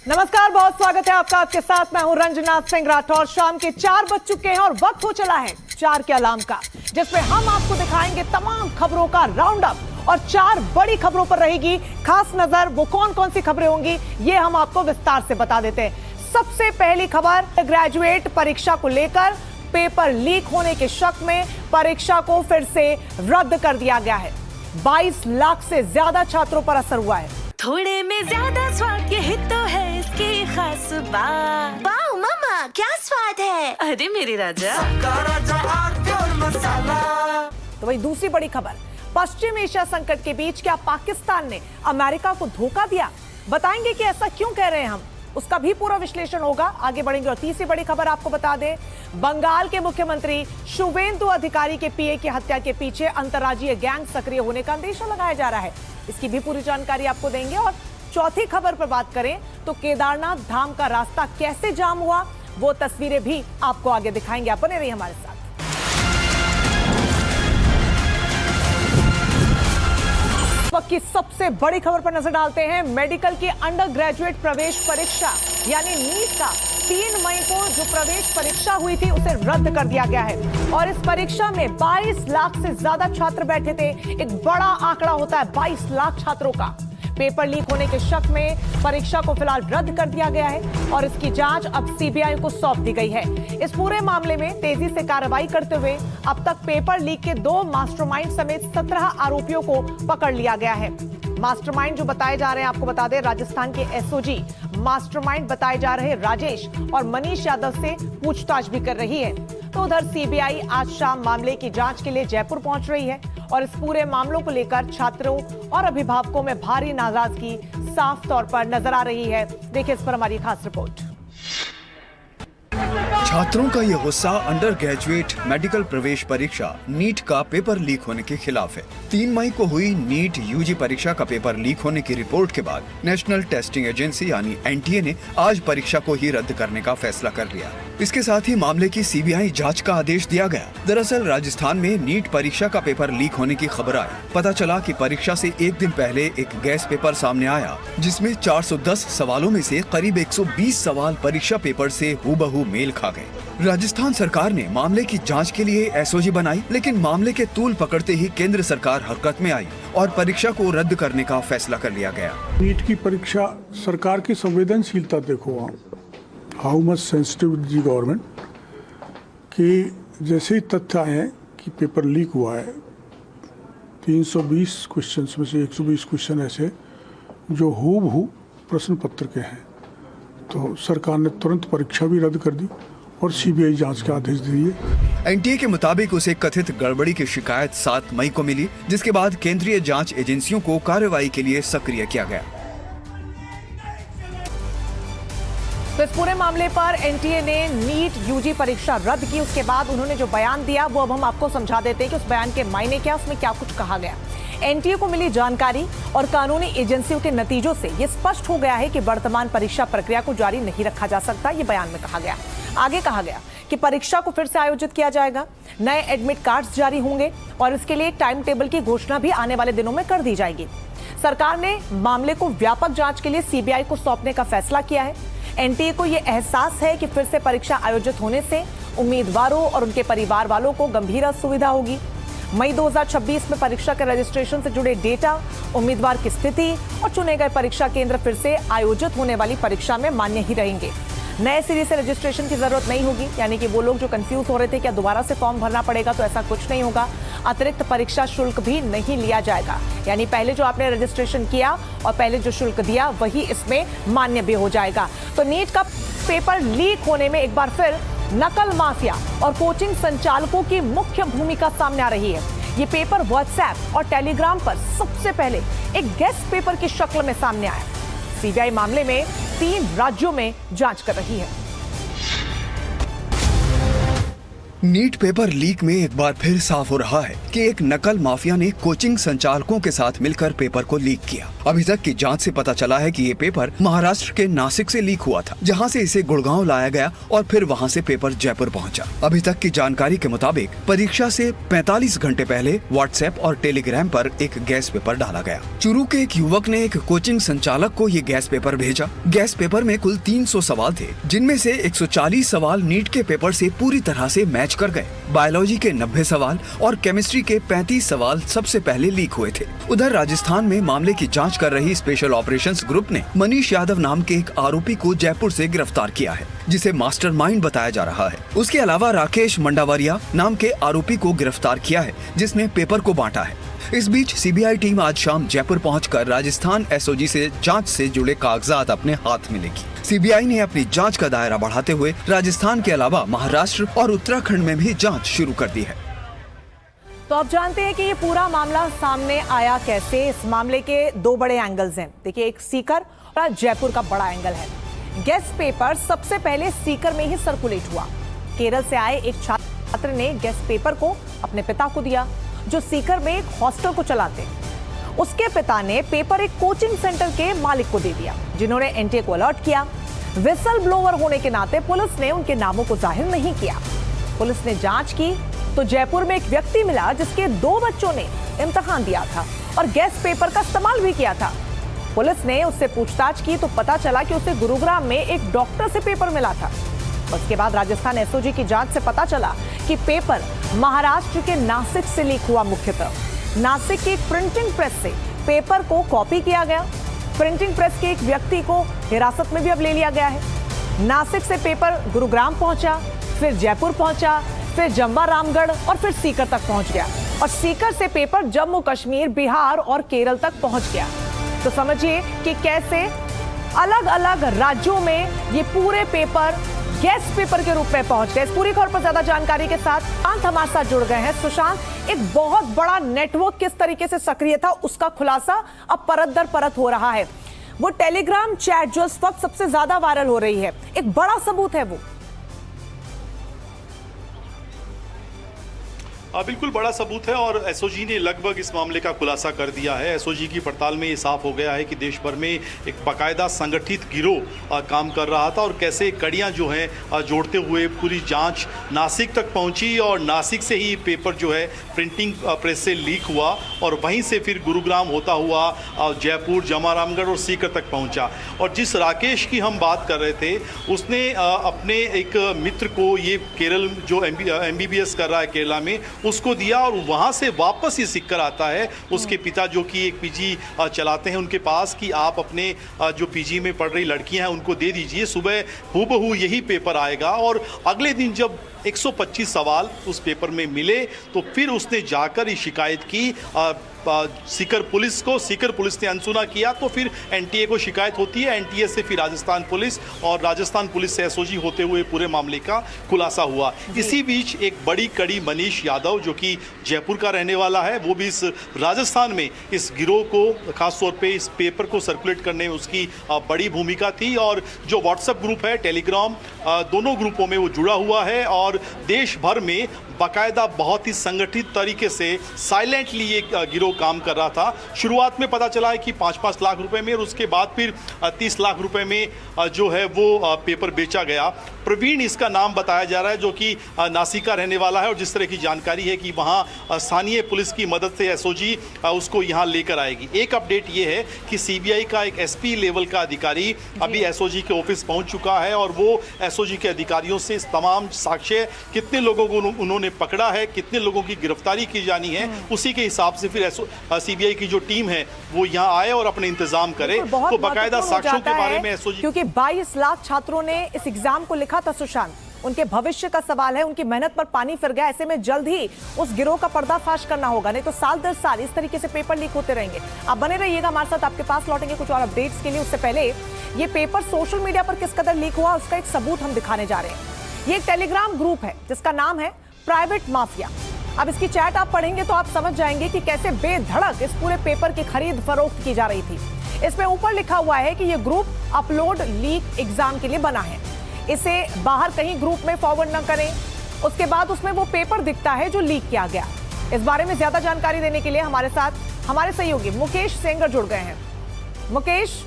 नमस्कार, बहुत स्वागत है आपका। आपके साथ मैं हूं रंजना सिंह राठौर। शाम के 4 बज चुके हैं और वक्त हो चला है 4 के अलार्म का, जिसमें हम आपको दिखाएंगे तमाम खबरों का राउंड अप और 4 बड़ी खबरों पर रहेगी खास नजर। वो कौन कौन सी खबरें होंगी ये हम आपको विस्तार से बता देते हैं। सबसे पहली खबर, ग्रेजुएट परीक्षा को लेकर पेपर लीक होने के शक में परीक्षा को फिर से रद्द कर दिया गया है। 22 लाख से ज्यादा छात्रों पर असर हुआ है। थोड़े में ज्यादा स्वाद यही तो है इसकी खास बात। वाओ मामा, क्या स्वाद है। अरे मेरे राजा। तो वही दूसरी बड़ी खबर, पश्चिम एशिया संकट के बीच क्या पाकिस्तान ने अमेरिका को धोखा दिया? बताएंगे कि ऐसा क्यों कह रहे हैं हम, उसका भी पूरा विश्लेषण होगा। आगे बढ़ेंगे। और तीसरी बड़ी खबर आपको बता दें, बंगाल के मुख्यमंत्री शुवेंदु अधिकारी के पीए की हत्या के पीछे अंतर्राज्यीय गैंग सक्रिय होने का अंदेशा लगाया जा रहा है। इसकी भी पूरी जानकारी आपको देंगे। और चौथी खबर पर बात करें तो केदारनाथ धाम का रास्ता कैसे जाम हुआ, वो तस्वीरें भी आपको आगे दिखाएंगे। आप बने रहिए हमारे साथ। वक्त की सबसे बड़ी खबर पर नजर डालते हैं। मेडिकल की अंडर ग्रेजुएट प्रवेश परीक्षा यानी नीट का 3 मई को जो प्रवेश परीक्षा हुई थी उसे रद्द कर दिया गया है। और इस परीक्षा में 22 लाख से ज्यादा छात्र बैठे थे। एक बड़ा आंकड़ा होता है 22 लाख छात्रों का। पेपर लीक होने के शक में परीक्षा को फिलहाल रद्द कर दिया गया है और इसकी जांच अब सीबीआई को सौंप दी गई है। इस पूरे मामले में तेजी से कार्रवाई करते हुए अब तक पेपर लीक के 2 मास्टरमाइंड समेत 17 आरोपियों को पकड़ लिया गया है। मास्टरमाइंड जो बताए जा रहे हैं, आपको बता दें, राजस्थान के एसओजी मास्टरमाइंड बताए जा रहे राजेश और मनीष यादव से पूछताछ भी कर रही है। तो उधर सीबीआई आज शाम मामले की जांच के लिए जयपुर पहुंच रही है और इस पूरे मामलों को लेकर छात्रों और अभिभावकों में भारी नाराजगी साफ तौर पर नजर आ रही है। देखिए इस पर हमारी खास रिपोर्ट। छात्रों का यह गुस्सा अंडर ग्रेजुएट मेडिकल प्रवेश परीक्षा नीट का पेपर लीक होने के खिलाफ है। 3 मई को हुई नीट यूजी परीक्षा का पेपर लीक होने की रिपोर्ट के बाद नेशनल टेस्टिंग एजेंसी यानी एनटीए ने आज परीक्षा को ही रद्द करने का फैसला कर लिया। इसके साथ ही मामले की सीबीआई जांच का आदेश दिया गया। दरअसल राजस्थान में नीट परीक्षा का पेपर लीक होने की खबर आई। पता चला कि परीक्षा से एक दिन पहले एक गैस पेपर सामने आया जिसमें 410 सवालों में से करीब 120 सवाल परीक्षा पेपर से हूबहू मेल खा गए। राजस्थान सरकार ने मामले की जांच के लिए एसओजी बनाई, लेकिन मामले के तूल पकड़ते ही केंद्र सरकार हरकत में आई और परीक्षा को रद्द करने का फैसला कर लिया गया। नीट की परीक्षा, सरकार की संवेदनशीलता देखो आप, how much sensitive the government, कि जैसे ही तथ्य आए हैं कि पेपर लीक हुआ है, 320 क्वेश्चन में से 120 क्वेश्चन ऐसे जो हूबहू प्रश्न पत्र के हैं, तो सरकार ने तुरंत परीक्षा भी रद्द कर दी और सीबीआई जांच के आदेश दिए। एनटीए के मुताबिक उसे कथित गड़बड़ी की शिकायत 7 मई को मिली, जिसके बाद केंद्रीय जांच एजेंसियों को कार्रवाई के लिए सक्रिय किया गया। तो इस पूरे मामले पर एनटीए ने नीट यूजी परीक्षा रद्द की। उसके बाद उन्होंने जो बयान दिया वो अब हम आपको समझा देते हैं कि उस बयान के मायने क्या, उसमें क्या कुछ कहा गया। एनटीए को मिली जानकारी और कानूनी एजेंसियों के नतीजों से यह स्पष्ट हो गया है कि वर्तमान परीक्षा प्रक्रिया को जारी नहीं रखा जा सकता। ये बयान में कहा गया। आगे कहा गया कि परीक्षा को फिर से आयोजित किया जाएगा, नए एडमिट कार्ड्स जारी होंगे और इसके लिए टाइम टेबल की घोषणा भी आने वाले दिनों में कर दी जाएगी। सरकार ने मामले को व्यापक जांच के लिए सीबीआई को सौंपने का फैसला किया है। एनटीए को यह एहसास है कि फिर से परीक्षा आयोजित होने से उम्मीदवारों और उनके परिवार वालों को गंभीर असुविधा होगी। मई 2026 में परीक्षा के रजिस्ट्रेशन से जुड़े डेटा, उम्मीदवार की स्थिति और चुने गए परीक्षा केंद्र फिर से आयोजित होने वाली परीक्षा में मान्य ही रहेंगे। नए सिरे से रजिस्ट्रेशन की जरूरत नहीं होगी, यानी कि वो लोग जो कंफ्यूज हो रहे थे क्या दोबारा से फॉर्म भरना पड़ेगा, तो ऐसा कुछ नहीं होगा। अतिरिक्त परीक्षा शुल्क भी नहीं लिया जाएगा, यानी पहले जो आपने रजिस्ट्रेशन किया और पहले जो शुल्क दिया वही इसमें मान्य भी हो जाएगा। तो नीट का पेपर लीक होने में एक बार फिर नकल माफिया और कोचिंग संचालकों की मुख्य भूमिका सामने आ रही है। ये पेपर व्हाट्सएप और टेलीग्राम पर सबसे पहले एक गेस्ट पेपर की शक्ल में सामने आया। सीबीआई मामले में 3 राज्यों में जांच कर रही है। नीट पेपर लीक में एक बार फिर साफ हो रहा है कि एक नकल माफिया ने कोचिंग संचालकों के साथ मिलकर पेपर को लीक किया। अभी तक की जांच से पता चला है कि ये पेपर महाराष्ट्र के नासिक से लीक हुआ था, जहां से इसे गुड़गांव लाया गया और फिर वहां से पेपर जयपुर पहुंचा। अभी तक की जानकारी के मुताबिक परीक्षा से 45 घंटे पहले व्हाट्सएप और टेलीग्राम पर एक गैस पेपर डाला गया। चूरू के एक युवक ने एक कोचिंग संचालक को ये गैस पेपर भेजा। गैस पेपर में कुल 300 सवाल थे, जिनमें से 140 सवाल नीट के पेपर से पूरी तरह से मैच कर गए। बायोलॉजी के 90 सवाल और केमिस्ट्री के 35 सवाल सबसे पहले लीक हुए थे। उधर राजस्थान में मामले की जांच कर रही स्पेशल ऑपरेशंस ग्रुप ने मनीष यादव नाम के एक आरोपी को जयपुर से गिरफ्तार किया है, जिसे मास्टरमाइंड बताया जा रहा है। उसके अलावा राकेश मंडावरिया नाम के आरोपी को गिरफ्तार किया है, जिसने पेपर को बांटा है। इस बीच सीबीआई टीम आज शाम जयपुर पहुंचकर राजस्थान एसओजी से जांच से जुड़े कागजात अपने हाथ में लेगी। सीबीआई ने अपनी जांच का दायरा बढ़ाते हुए राजस्थान के अलावा महाराष्ट्र और उत्तराखंड में भी जांच शुरू कर दी है। तो अब जानते हैं कि ये पूरा मामला सामने आया कैसे। इस मामले के दो बड़े एंगल्स हैं। देखिए, एक सीकर और जयपुर का बड़ा एंगल है। गैस पेपर सबसे पहले सीकर में ही सर्कुलेट हुआ। केरल से आए एक छात्र ने गैस पेपर को अपने पिता को दिया, जो सीकर में एक हॉस्टल को चलाते। उसके पिता ने पेपर एक कोचिंग सेंटर के मालिक को दे दिया, जिन्होंने एनटीए को अलर्ट किया। विसल ब्लोअर होने के नाते पुलिस ने उनके नामों को जाहिर नहीं किया। पुलिस ने जांच की तो जयपुर में एक व्यक्ति मिला जिसके 2 बच्चों ने इम्तिहान दिया था और गैस पेपर का इस्तेमाल भी किया था। पुलिस ने उससे पूछताछ की तो पता चला कि उसे गुरुग्राम में एक डॉक्टर से पेपर मिला था। उसके बाद राजस्थान एसओजी की जांच से पता चला कि पेपर महाराष्ट्र के नासिक से लीक हुआ। मुख्यतः नासिक की एक प्रिंटिंग प्रेस से पेपर को कॉपी किया गया। प्रिंटिंग प्रेस के एक व्यक्ति को हिरासत में भी अब ले लिया गया है। नासिक से पेपर गुरुग्राम पहुंचा, फिर जयपुर पहुंचा, फिर जम्वा रामगढ़ और फिर सीकर तक पहुंच गया और सीकर से पेपर जम्मू कश्मीर, बिहार और केरल तक पहुंच गया। तो समझिए कि कैसे अलग अलग राज्यों में ये पूरे पेपर गैस पेपर के रूप में पहुंच गए। इस पूरी खबर पर ज्यादा जानकारी के साथ सुशांत हमारे साथ जुड़ गए हैं। सुशांत, एक बहुत बड़ा नेटवर्क किस तरीके से सक्रिय था, उसका खुलासा अब परत दर परत हो रहा है। वो टेलीग्राम चैट जो इस वक्त सबसे ज्यादा वायरल हो रही है, एक बड़ा सबूत है वो। बिल्कुल बड़ा सबूत है और एसओजी ने लगभग इस मामले का खुलासा कर दिया है। एसओजी की पड़ताल में ये साफ हो गया है कि देश भर में एक बाकायदा संगठित गिरोह काम कर रहा था और कैसे कड़ियां जो हैं जोड़ते हुए पूरी जांच नासिक तक पहुंची और नासिक से ही पेपर जो है प्रिंटिंग प्रेस से लीक हुआ और वहीं से फिर गुरुग्राम होता हुआ जयपुर, जम्वा रामगढ़ और सीकर तक पहुँचा। और जिस राकेश की हम बात कर रहे थे, उसने अपने एक मित्र को, ये केरल जो MBBS कर रहा है केरला में, उसको दिया और वहाँ से वापस ये सिक्कर आता है उसके पिता जो कि एक पीजी चलाते हैं उनके पास कि आप अपने जो पीजी में पढ़ रही लड़कियां हैं उनको दे दीजिए, सुबह हूबहू यही पेपर आएगा। और अगले दिन जब 125 सवाल उस पेपर में मिले तो फिर उसने जाकर ये शिकायत की सीकर पुलिस को। सीकर पुलिस ने अनसुना किया तो फिर एनटीए को शिकायत होती है, एनटीए से फिर राजस्थान पुलिस और राजस्थान पुलिस से एसओजी होते हुए पूरे मामले का खुलासा हुआ। इसी बीच एक बड़ी कड़ी मनीष यादव जो कि जयपुर का रहने वाला है, वो भी इस राजस्थान में इस गिरोह को, खासतौर पे इस पेपर को सर्कुलेट करने में उसकी बड़ी भूमिका थी। और जो व्हाट्सएप ग्रुप है, टेलीग्राम, दोनों ग्रुपों में वो जुड़ा हुआ है और देश भर में बाकायदा बहुत ही संगठित तरीके से साइलेंटली ये गिरोह काम कर रहा था। शुरुआत में पता चला है कि 5-5 लाख रुपए में और उसके बाद फिर 30 लाख रुपए में जो है वो पेपर बेचा गया। प्रवीण इसका नाम बताया जा रहा है, जो कि नासिक का रहने वाला है और जिस तरह की जानकारी है कि वहाँ स्थानीय पुलिस की मदद से एसओजी उसको यहाँ लेकर आएगी। एक अपडेट ये है कि सीबीआई का एक एसपी लेवल का अधिकारी अभी एसओजी के ऑफिस पहुँच चुका है और वो एसओजी के अधिकारियों से तमाम साक्ष्य, कितने लोगों को उन्होंने पकड़ा है, कितने लोगों की गिरफ्तारी की जानी है, उसी के हिसाब से फिर सीबीआई की जो टीम है वो यहाँ आए और अपने इंतजाम करे। तो बाकायदा साक्ष्यों के बारे में एसओजी, क्योंकि 22 लाख छात्रों ने इस एग्जाम को लिखा था सुशांत, उनके भविष्य का सवाल है, उनकी मेहनत पर पानी फिर गया। ऐसे में जल्द ही उस गिरोह का पर्दाफाश करना होगा, नहीं तो साल दर साल इस तरीके से पेपर लीक होते रहेंगे। आप बने रहिएगा हमारे साथ, आपके पास लौटेंगे कुछ और अपडेट्स के लिए। उससे पहले ये पेपर सोशल मीडिया पर किस कदर लीक हुआ उसका एक सबूत हम दिखाने जा रहे हैं। ये एक टेलीग्राम ग्रुप है जिसका नाम है प्राइवेट माफिया। अब इसकी चैट आप पढ़ेंगे तो आप समझ जाएंगे कि कैसे बेधड़क इस पूरे पेपर की खरीद फरोख्त की जा रही थी। इसमें ऊपर लिखा हुआ है कि ये ग्रुप अपलोड लीक एग्जाम के लिए बना है, इसे बाहर कहीं ग्रुप में फॉरवर्ड न करें उसके बाद उसमें वो पेपर दिखता है जो लीक किया गया। इस बारे में ज्यादा जानकारी देने के लिए हमारे साथ हमारे सहयोगी मुकेश सेंगर जुड़ गए हैं। मुकेश,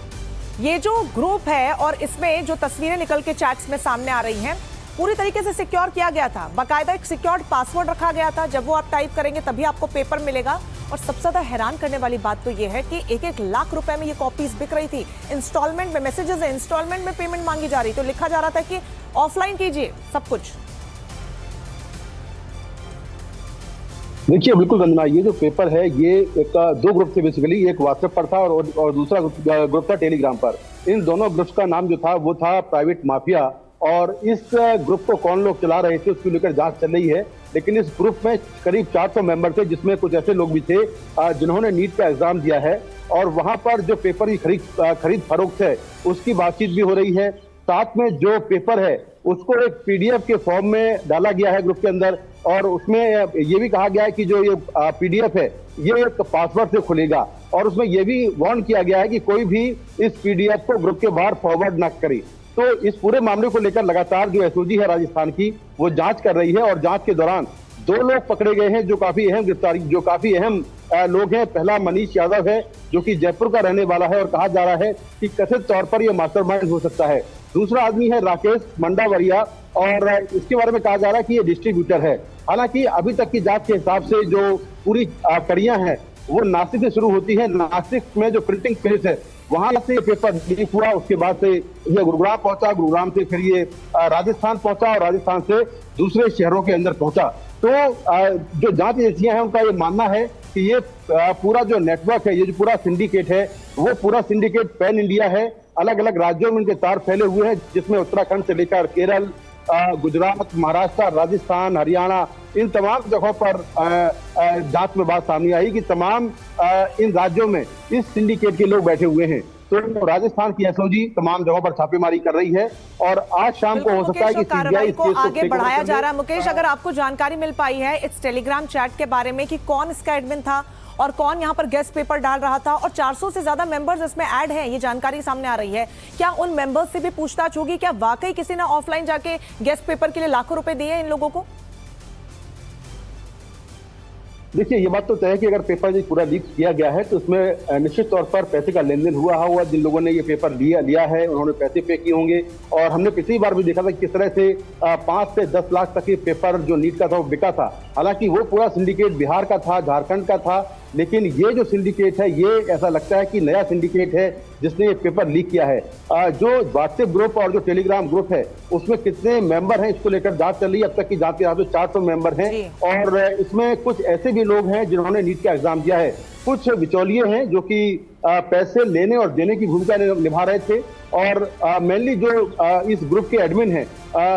ये जो ग्रुप है और इसमें जो तस्वीरें निकल के चैट्स में सामने आ रही हैं, पूरी तरीके से सिक्योर किया गया था, बाकायदा एक सिक्योर्ड पासवर्ड रखा गया था, जब वो आप टाइप करेंगे तभी आपको पेपर मिलेगा। और सबसे ज्यादा हैरान करने वाली बात तो ये है कि 1-1 लाख रुपए में ये कॉपीज बिक रही थी। इंस्टॉलमेंट में मैसेजेस है, इंस्टॉलमेंट में पेमेंट मांगी जा रही, तो लिखा जा रहा था कि ऑफलाइन कीजिए सब कुछ। देखिए बिल्कुल वंदना, ये जो पेपर है ये एक 2 ग्रुप थे बेसिकली, एक व्हाट्सएप पर था और दूसरा ग्रुप था टेलीग्राम पर। इन दोनों ग्रुप्स का नाम जो था वो था प्राइवेट माफिया, और इस ग्रुप को कौन लोग चला रहे थे उसको लेकर जांच चल रही है। लेकिन इस ग्रुप में करीब 400 मेंबर थे, जिसमें कुछ ऐसे लोग भी थे जिन्होंने नीट का एग्जाम दिया है, और वहां पर जो पेपर की खरीद फरोख्त है उसकी बातचीत भी हो रही है। साथ में जो पेपर है उसको एक पीडीएफ के फॉर्म में डाला गया है ग्रुप के अंदर, और उसमें ये भी कहा गया है कि जो ये पीडीएफ है ये एक पासवर्ड से खुलेगा, और उसमें ये भी वार्न किया गया है कि कोई भी इस पीडीएफ को ग्रुप के बाहर फॉरवर्ड न करे। तो इस पूरे मामले को लेकर लगातार जो एसओजी है राजस्थान की वो जांच कर रही है, और जांच के दौरान 2 लोग पकड़े गए हैं जो काफी अहम लोग हैं। पहला मनीष यादव है जो कि जयपुर का रहने वाला है और कहा जा रहा है कि कथित तौर पर यह मास्टरमाइंड हो सकता है। दूसरा आदमी है राकेश मंडावरिया, और इसके बारे में कहा जा रहा है कि ये डिस्ट्रीब्यूटर है। हालांकि अभी तक की जांच के हिसाब से जो पूरी कड़ियां हैं वो नासिक से शुरू होती है। नासिक में जो प्रिंटिंग प्रेस है वहां से पेपर लीक हुआ, उसके बाद से ये गुरुग्राम पहुंचा, गुरुग्राम से फिर ये राजस्थान पहुंचा, और राजस्थान से दूसरे शहरों के अंदर पहुंचा। तो जो जांच एजेंसियां हैं उनका ये मानना है कि ये पूरा जो नेटवर्क है, ये जो पूरा सिंडिकेट है, वो पूरा सिंडिकेट पैन इंडिया है। अलग अलग राज्यों में इनके तार फैले हुए हैं, जिसमें उत्तराखंड से लेकर केरल, गुजरात, महाराष्ट्र, राजस्थान, हरियाणा, इन तमाम जगहों पर जांच में बात सामने आई कि तमाम इन राज्यों में इस सिंडिकेट के लोग बैठे हुए हैं। तो राजस्थान की एसओजी तमाम जगहों पर छापेमारी कर रही है, और आज शाम को हो सकता है कि कार्रवाई को आगे बढ़ाया जा रहा है। मुकेश, अगर आपको जानकारी मिल पाई है इस टेलीग्राम चैट के बारे में कि कौन इसका एडमिन था और कौन यहाँ पर गेस्ट पेपर डाल रहा था, और 400 से ज्यादा मेंबर्स इसमें ऐड हैं, ये जानकारी सामने आ रही है, क्या उन मेंबर्स से भी पूछताछ होगी? क्या वाकई किसी ने ऑफलाइन जाके गेस्ट पेपर के लिए लाखों रुपए दिए इन लोगों को? देखिए ये बात तो तय है कि अगर पेपर पूरा लीक किया गया है तो उसमें निश्चित तौर पर पैसे का लेन देन हुआ। जिन लोगों ने ये पेपर लिया है उन्होंने पैसे पे किए होंगे, और हमने पिछली बार भी देखा था कि किस तरह से 5 से 10 लाख तक के पेपर जो नीट का था वो बिका था। हालांकि वो पूरा सिंडिकेट बिहार का था, झारखंड का था, लेकिन ये जो सिंडिकेट है ये ऐसा लगता है कि नया सिंडिकेट है जिसने ये पेपर लीक किया है। जो व्हाट्सएप ग्रुप और जो टेलीग्राम ग्रुप है उसमें कितने मेंबर हैं इसको लेकर जांच चल रही है। अब तक की जांच के हिसाब से 400 मेंबर हैं, और इसमें कुछ ऐसे भी लोग हैं जिन्होंने नीट का एग्जाम दिया है, कुछ बिचौलिए हैं जो कि पैसे लेने और देने की भूमिका निभा रहे थे, और मेनली जो इस ग्रुप के एडमिन हैं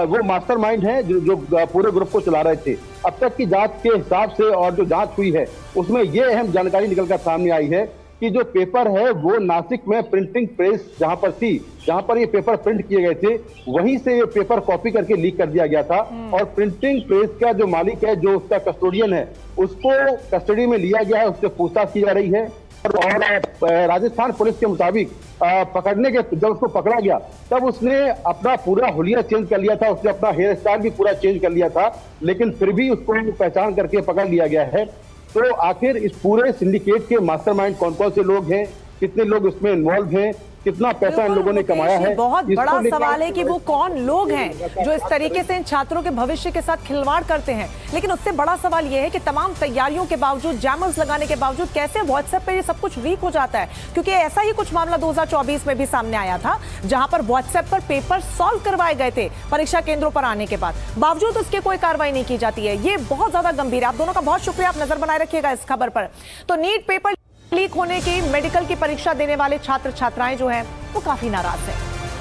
वो मास्टरमाइंड हैं जो पूरे ग्रुप को चला रहे थे। अब तक की जांच के हिसाब से और जो जांच हुई है उसमें ये अहम जानकारी निकलकर सामने आई है कि जो पेपर है वो नासिक में प्रिंटिंग प्रेस जहां पर थी, जहां पर ये पेपर प्रिंट किए गए थे, वहीं से ये पेपर कॉपी करके लीक कर दिया गया था। और प्रिंटिंग प्रेस का जो मालिक है, जो उसका कस्टोडियन है, उसको कस्टडी में लिया गया है, उससे पूछताछ की जा रही है। और राजस्थान पुलिस के मुताबिक जब उसको पकड़ा गया तब उसने अपना पूरा हुलिया चेंज कर लिया था, उसने अपना हेयर स्टाइल भी पूरा चेंज कर लिया था, लेकिन फिर भी उसको पहचान करके पकड़ लिया गया है। तो आखिर इस पूरे सिंडिकेट के मास्टरमाइंड कौन कौन से लोग हैं, कितने लोग इसमें इन्वॉल्व हैं, कितना पैसा इन लोगों ने कमाया है, बहुत बड़ा सवाल है कि वो कौन लोग हैं जो इस तरीके से इन छात्रों के भविष्य के साथ खिलवाड़ करते हैं। लेकिन उससे बड़ा सवाल ये है कि तमाम तैयारियों के बावजूद, जैमर्स लगाने के बावजूद कैसे व्हाट्सएप पे ये सब कुछ लीक हो जाता है। क्योंकि ऐसा ही कुछ मामला 2024 में भी सामने आया था, जहां पर व्हाट्सएप पर पेपर सॉल्व करवाए गए थे परीक्षा केंद्रों पर आने के बाद, बावजूद उसके कोई कार्रवाई नहीं की जाती है। ये बहुत ज्यादा गंभीर है। आप दोनों का बहुत शुक्रिया, आप नजर बनाए रखिएगा इस खबर पर। तो नीट पेपर लीक होने की मेडिकल की परीक्षा देने वाले छात्र छात्राएं जो हैं वो काफी नाराज हैं।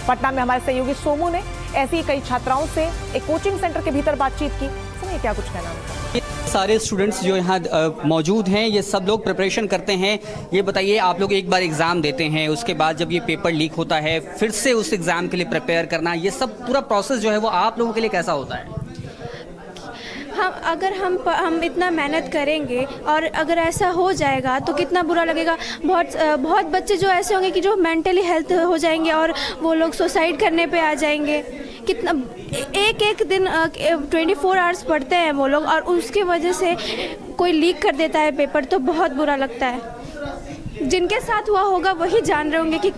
पटना में हमारे सहयोगी सोमू ने ऐसी कई छात्राओं से एक कोचिंग सेंटर के भीतर बातचीत की। सुनिए क्या कुछ कहना उनका। सारे स्टूडेंट्स जो यहाँ मौजूद हैं, ये सब लोग प्रिपरेशन करते हैं। ये बताइए, आप लोग एक बार एग्ज़ाम देते हैं, उसके बाद जब ये पेपर लीक होता है, फिर से उस एग्ज़ाम के लिए प्रिपेयर करना, ये सब पूरा प्रोसेस जो है वो आप लोगों के लिए कैसा होता है? अगर हम इतना मेहनत करेंगे और अगर ऐसा हो जाएगा तो कितना बुरा लगेगा। बहुत बच्चे जो ऐसे होंगे कि जो मेंटली हेल्थ हो जाएंगे और वो लोग सुसाइड करने पे आ जाएंगे, कितना एक दिन 24 आवर्स पढ़ते हैं वो लोग, और उसकी वजह से कोई लीक कर देता है पेपर, तो बहुत बुरा लगता है। जिनके साथ हुआ होगा वही जान रहे होंगे कि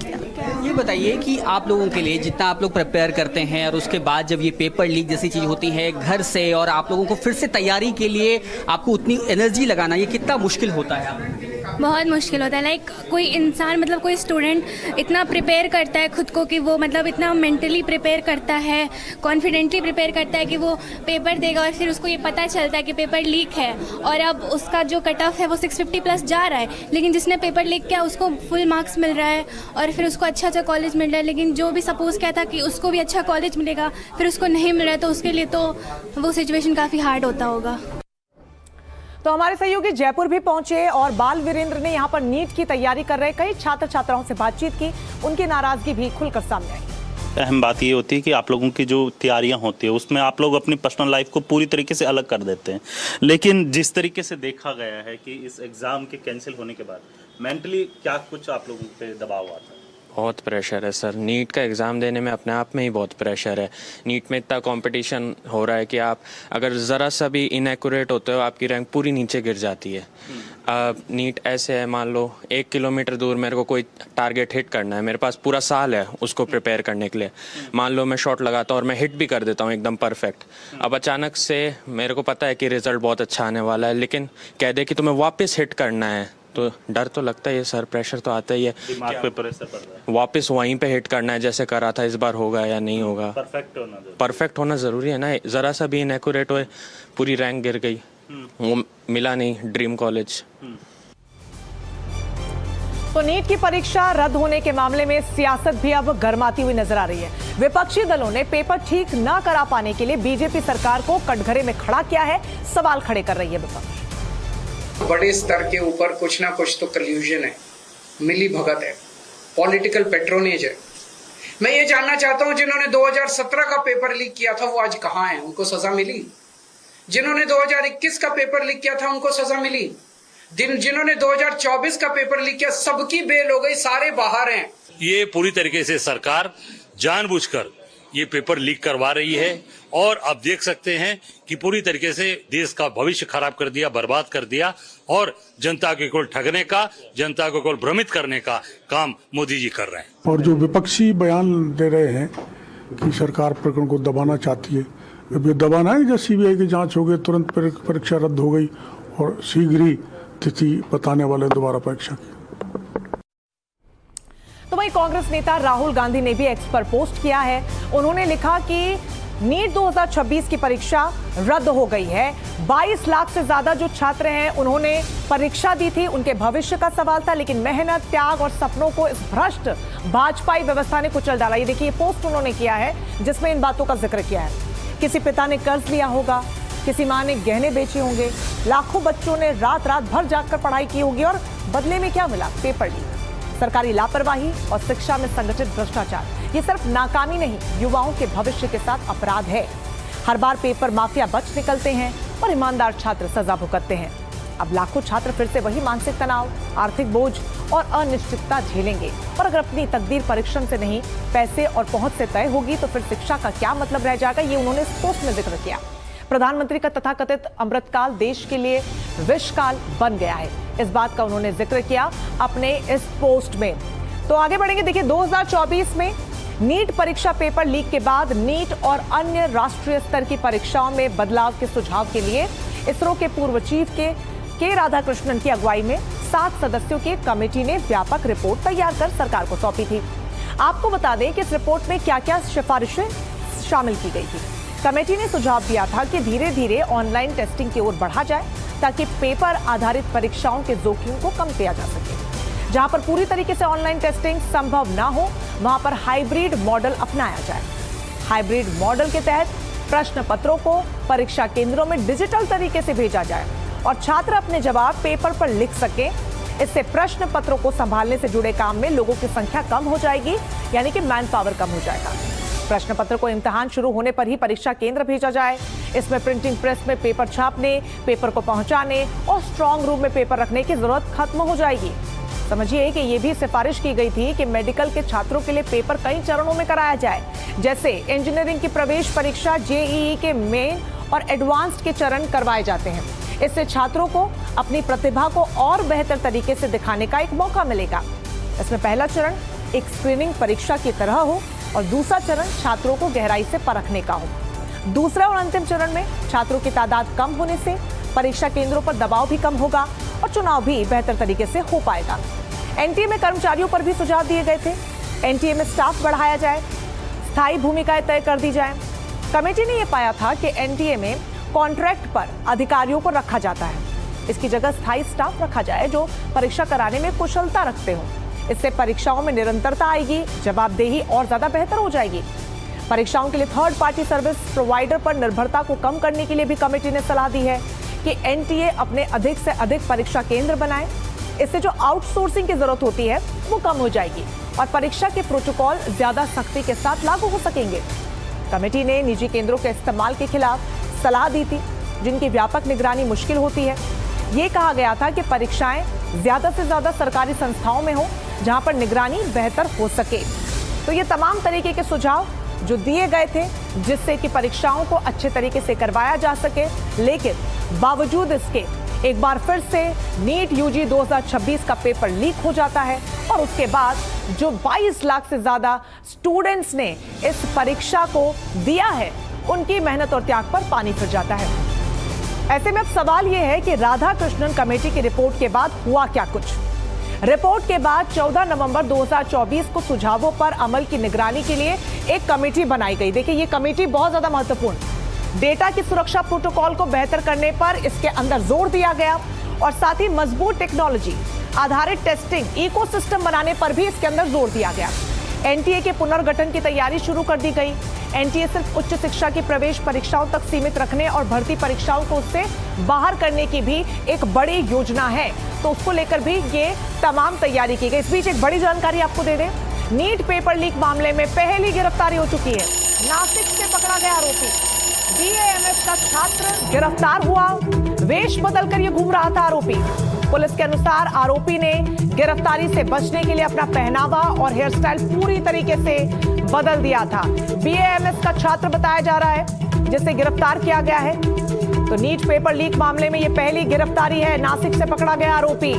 ये बताइए कि आप लोगों के लिए जितना आप लोग प्रिपेयर करते हैं और उसके बाद जब ये पेपर लीक जैसी चीज़ होती है घर से, और आप लोगों को फिर से तैयारी के लिए आपको उतनी एनर्जी लगाना, ये कितना मुश्किल होता है? बहुत मुश्किल होता है। लाइक कोई इंसान, मतलब कोई स्टूडेंट इतना प्रिपेयर करता है खुद को कि वो मतलब इतना मेंटली प्रिपेयर करता है, कॉन्फिडेंटली प्रिपेयर करता है कि वो पेपर देगा, और फिर उसको ये पता चलता है कि पेपर लीक है और अब उसका जो कट ऑफ है वो 650 प्लस जा रहा है, लेकिन जिसने पेपर लीक किया उसको फुल मार्क्स मिल रहा है और फिर उसको अच्छा कॉलेज मिल रहा है। लेकिन जो भी सपोज किया था कि उसको भी अच्छा कॉलेज मिलेगा, फिर उसको नहीं मिल रहा है, तो उसके लिए तो वो सिचुएशन काफ़ी हार्ड होता होगा। तो हमारे सहयोगी जयपुर भी पहुंचे और बाल वीरेंद्र ने यहां पर नीट की तैयारी कर रहे कई छात्र छात्राओं से बातचीत की, उनकी नाराजगी भी खुलकर सामने आई। अहम बात ये होती है कि आप लोगों की जो तैयारियां होती है उसमें आप लोग अपनी पर्सनल लाइफ को पूरी तरीके से अलग कर देते हैं, लेकिन जिस तरीके से देखा गया है कि इस एग्ज़ाम के कैंसिल होने के बाद मेंटली क्या कुछ आप लोगों पे दबाव आता है? बहुत प्रेशर है सर। नीट का एग्ज़ाम देने में अपने आप में ही बहुत प्रेशर है। नीट में इतना कंपटीशन हो रहा है कि आप अगर ज़रा सा भी इनएक्यूरेट होते हो आपकी रैंक पूरी नीचे गिर जाती है। नीट ऐसे है, मान लो 1 किलोमीटर दूर मेरे को कोई टारगेट हिट करना है, मेरे पास पूरा साल है उसको प्रिपेयर करने के लिए। मान लो मैं शॉट लगाता हूँ और मैं हिट भी कर देता हूँ एकदम परफेक्ट। अब अचानक से मेरे को पता है कि रिजल्ट बहुत अच्छा आने वाला है, लेकिन कह दे कि तुम्हें वापस हिट करना है, तो डर तो लगता ही है सर, प्रेशर तो आता ही है। दिमाग पे प्रेशर पड़ रहा है, वापस वहीं पे हिट करना है जैसे करा था, इस बार होगा या नहीं होगा। परफेक्ट होना ज़रूरी है ना, ज़रा सा भी इनएक्यूरेट हुए पूरी रैंक गिर गई, वो मिला नहीं ड्रीम कॉलेज। तो नीट की परीक्षा रद्द होने के मामले में सियासत भी अब गर्माती हुई नजर आ रही है। विपक्षी दलों ने पेपर ठीक न करा पाने के लिए बीजेपी सरकार को कटघरे में खड़ा किया है, सवाल खड़े कर रही है विपक्ष। बड़े स्तर के ऊपर कुछ ना कुछ तो कल्यूजन है, मिली भगत है, पॉलिटिकल पेट्रोनेज है। मैं ये जानना चाहता हूं जिन्होंने 2017 का पेपर लीक किया था वो आज कहां हैं? उनको सजा मिली? जिन्होंने 2021 का पेपर लीक किया था उनको सजा मिली? जिन्होंने 2024 का पेपर लीक किया सबकी बेल हो गई, सारे बाहर हैं। ये पूरी तरीके से सरकार जानबूझकर ये पेपर लीक करवा रही है और आप देख सकते हैं कि पूरी तरीके से देश का भविष्य खराब कर दिया, बर्बाद कर दिया और जनता के को ठगने का, जनता को केवल भ्रमित करने का काम मोदी जी कर रहे हैं। और जो विपक्षी बयान दे रहे हैं कि सरकार प्रकरण को दबाना चाहती है, अब ये दबाना है, जब सीबीआई की जांच हो गई तुरंत परीक्षा रद्द हो गई और शीघ्र ही तिथि बताने वाले दोबारा परीक्षा की। तो वहीं कांग्रेस नेता राहुल गांधी ने भी एक्स पर पोस्ट किया है। उन्होंने लिखा कि नीट 2026 की परीक्षा रद्द हो गई है। 22 लाख से ज्यादा जो छात्र हैं उन्होंने परीक्षा दी थी, उनके भविष्य का सवाल था, लेकिन मेहनत, त्याग और सपनों को इस भ्रष्ट भाजपाई व्यवस्था ने कुचल डाला। ये देखिए पोस्ट उन्होंने किया है जिसमें इन बातों का जिक्र किया है। किसी पिता ने कर्ज लिया होगा, किसी मां ने गहने बेचे होंगे, लाखों बच्चों ने रात रात भर जागकर पढ़ाई की होगी और बदले में क्या मिला? पेपर लीक, सरकारी लापरवाही और शिक्षा में संगठित भ्रष्टाचार। ये सिर्फ नाकामी नहीं, युवाओं के भविष्य के साथ अपराध है। हर बार पेपर माफिया बच निकलते हैं और ईमानदार छात्र सजा भुगतते हैं। अब लाखों छात्र फिर से वही मानसिक तनाव, आर्थिक बोझ और अनिश्चितता झेलेंगे। और अगर अपनी तकदीर परिश्रम से नहीं, पैसे और पहुंच से तय होगी तो फिर शिक्षा का क्या मतलब रह जाएगा? ये उन्होंने इस पोस्ट में जिक्र किया। प्रधानमंत्री का तथाकथित अमृतकाल देश के लिए विषकाल बन गया है, इस बात का उन्होंने जिक्र किया अपने इस पोस्ट में। तो आगे बढ़ेंगे। देखिए 2024 में नीट परीक्षा पेपर लीक के बाद नीट और अन्य राष्ट्रीय स्तर की परीक्षाओं में बदलाव के सुझाव के लिए इसरो के पूर्व चीफ के राधाकृष्णन की अगुवाई में 7 सदस्यों की कमेटी ने व्यापक रिपोर्ट तैयार कर सरकार को सौंपी थी। आपको बता दें कि इस रिपोर्ट में क्या क्या सिफारिशें शामिल की गई थी। कमेटी ने सुझाव दिया था कि धीरे धीरे ऑनलाइन टेस्टिंग की ओर बढ़ा जाए ताकि पेपर आधारित परीक्षाओं के जोखिम को कम किया जा सके। जहां पर पूरी तरीके से ऑनलाइन टेस्टिंग संभव ना हो वहां पर हाइब्रिड मॉडल अपनाया जाए। हाइब्रिड मॉडल के तहत प्रश्न पत्रों को परीक्षा केंद्रों में डिजिटल तरीके से भेजा जाए और छात्र अपने जवाब पेपर पर लिख सके। इससे प्रश्न पत्रों को संभालने से जुड़े काम में लोगों की संख्या कम हो जाएगी, यानी कि मैन पावर कम हो जाएगा। प्रश्न पत्र को इम्तिहान शुरू होने पर ही परीक्षा केंद्र भेजा जाए। इसमें प्रिंटिंग प्रेस में पेपर छापने, पेपर को पहुंचाने और स्ट्रांग रूम में पेपर रखने की जरूरत खत्म हो जाएगी। समझिए कि ये भी सिफारिश की गई थी कि मेडिकल के छात्रों के लिए पेपर कई चरणों में कराया जाए। जैसे इंजीनियरिंग की प्रवेश परीक्षा, जेईई के मेन और एडवांस्ड के चरण करवाए जाते हैं। इससे छात्रों को अपनी प्रतिभा को और बेहतर तरीके से दिखाने का एक मौका मिलेगा। इसमें पहला चरण एक स्क्रीनिंग परीक्षा की तरह हो और दूसरा चरण छात्रों को गहराई से परखने का हो। दूसरा और अंतिम चरण में छात्रों की तादाद कम होने से परीक्षा केंद्रों पर दबाव भी कम होगा और चुनाव भी बेहतर तरीके से हो पाएगा। एनटीए में कर्मचारियों पर भी सुझाव दिए गए थे। एनटीए में स्टाफ बढ़ाया जाए, स्थायी भूमिकाएं तय कर दी जाए। कमेटी ने यह पाया था कि एनटीए में कॉन्ट्रैक्ट पर अधिकारियों को रखा जाता है, इसकी जगह स्थायी स्टाफ रखा जाए जो परीक्षा कराने में कुशलता रखते हो। इससे परीक्षाओं में निरंतरता आएगी, जवाबदेही और ज्यादा बेहतर हो जाएगी। परीक्षाओं के लिए थर्ड पार्टी सर्विस प्रोवाइडर पर निर्भरता को कम करने के लिए भी कमेटी ने सलाह दी है कि एनटीए अपने अधिक से अधिक परीक्षा केंद्र बनाए। इससे जो आउटसोर्सिंग की जरूरत होती है वो कम हो जाएगी और परीक्षा के प्रोटोकॉल ज्यादा सख्ती के साथ लागू हो सकेंगे। कमेटी ने निजी केंद्रों के इस्तेमाल के खिलाफ सलाह दी थी, जिनकी व्यापक निगरानी मुश्किल होती है। ये कहा गया था कि परीक्षाएं ज्यादा से ज्यादा सरकारी संस्थाओं में हो, जहां पर निगरानी बेहतर हो सके। तो ये तमाम तरीके के सुझाव जो दिए गए थे, जिससे कि परीक्षाओं को अच्छे तरीके से करवाया जा सके। लेकिन बावजूद इसके एक बार फिर से नीट यूजी 2026 का पेपर लीक हो जाता है और उसके बाद जो 22 लाख से ज्यादा स्टूडेंट्स ने इस परीक्षा को दिया है, उनकी मेहनत और त्याग पर पानी फिर जाता है। ऐसे में अब सवाल यह है कि राधाकृष्णन कमेटी की रिपोर्ट के बाद हुआ क्या कुछ। रिपोर्ट के बाद 14 नवंबर 2024 को सुझावों पर अमल की निगरानी के लिए एक कमेटी बनाई गई। देखिए, ये कमेटी बहुत ज्यादा महत्वपूर्ण। डेटा की सुरक्षा प्रोटोकॉल को बेहतर करने पर इसके अंदर जोर दिया गया और साथ ही मजबूत टेक्नोलॉजी आधारित टेस्टिंग इकोसिस्टम बनाने पर भी इसके अंदर जोर दिया गया। एनटीए के पुनर्गठन की तैयारी शुरू कर दी गई। एनटीए सिर्फ उच्च शिक्षा की प्रवेश परीक्षाओं तक सीमित रखने और भर्ती परीक्षाओं को उससे बाहर करने की भी एक बड़ी योजना है, तो उसको लेकर भी ये तमाम तैयारी की गई। इस बीच एक बड़ी जानकारी आपको दे दें, नीट पेपर लीक मामले में पहली गिरफ्तारी हो चुकी है। नासिक से पकड़ा गया आरोपी बीएएमएस का छात्र गिरफ्तार हुआ। वेश बदलकर ये घूम रहा था आरोपी। पुलिस के अनुसार आरोपी ने गिरफ्तारी से बचने के लिए अपना पहनावा और हेयर स्टाइल पूरी तरीके से बदल दिया था। बीएएमएस का छात्र बताया जा रहा है जिसे गिरफ्तार किया गया है। तो नीट पेपर लीक मामले में ये पहली गिरफ्तारी है। नासिक से पकड़ा गया आरोपी।